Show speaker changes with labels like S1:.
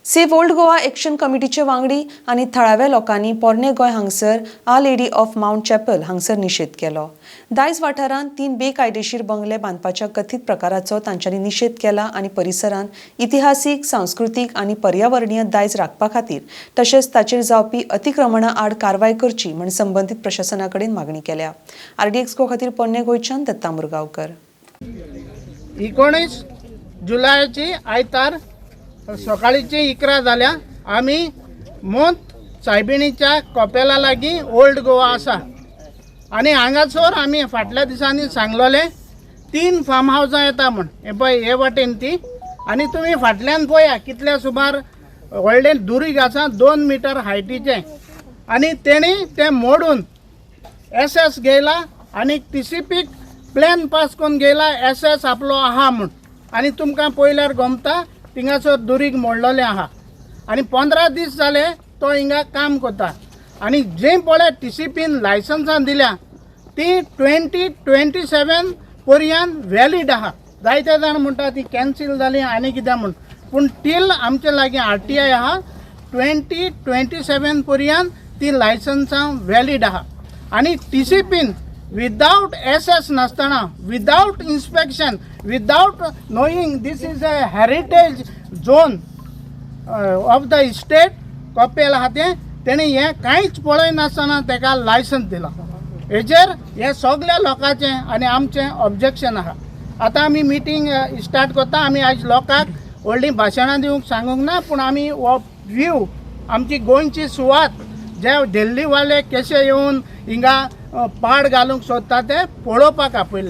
S1: Save old Goa action कमिटीचे वांगडी आनी थळाव्या लोकांनी पोरणे गोंय हांगसर आ लेडी ऑफ माउंट चॅपल हांगसर निशेध केलो। दायज वाठारांत 3 बेकायदेशीर बंगले बांदपाच्या कथीत प्रकाराचो तांच्यांनी निशेध केला आनी परिसरांत इतिहासीक, सांस्कृतीक आनी पर्यावरणीय दायज राखपा खातीर तशेंच ताचेर जावपी अतिक्रमणां आड कारवाय करची म्हण संबंधीत प्रशासना कडेन मागणी केल्या। RDX गो खातीर पोरणे गोंयच्यान दत्ता मुरगांवकर।
S2: 19 जुलयाची आयतार सकाळीची 11 जाल्या आमी मोंत सायबिणीच्या कपेला लागीं ओल्ड गोवा आसा आनी हांगासर आमी फाटल्या दिसांनी सांगलोले 3 फार्म हावसां येता म्हण हे पळय हे वाटेन ती आनी तुमी फाटल्यान पळया कितले सुमार व्हडले दुरीग आसा 2 मीटर हायटीचे आनी तेणी ते मोडून SS घेयला आनी TCP प्लॅन पास करून घेयला SS आपलो आहा म्हण आनी तुमकां पळयल्यार गमता थिंगासर दुरीग मोडलेले आहा आनी 15 दीस जाले तो हिंगा काम करता आनी जे पळय TCPन लायसन्सां दिल्या ती 2027 पर्यंत वॅलीड आहा। जायते जाण म्हणटा ती कॅन्सील जाली आनी कितें म्हण पूण टील आमचे लागीं RTI आहा 2027 पर्यंत ती लायसन्सां वॅलीड आहा आनी TCPन विदाउट SS नासतना without inspection without knowing this is a heritage zone of the state कपेल आहा तेणी हे कांयच पळय नासतना ताका लायसन्स दिला। हेजेर हे सगळ्या लोकांचें आनी आमचें ऑब्जेक्शन आहा। आतां आमी मिटींग स्टार्ट करता। आमी आयज लोकांक व्हडलीं भाशणां दिवंक सांगूंक ना पूण आमी हो व्यू आमची गोंयची सुवात जे दिल्लीवाले कशे येवन हिंगा पाड घालूंक सोदता ते पळोवपाक आपयले।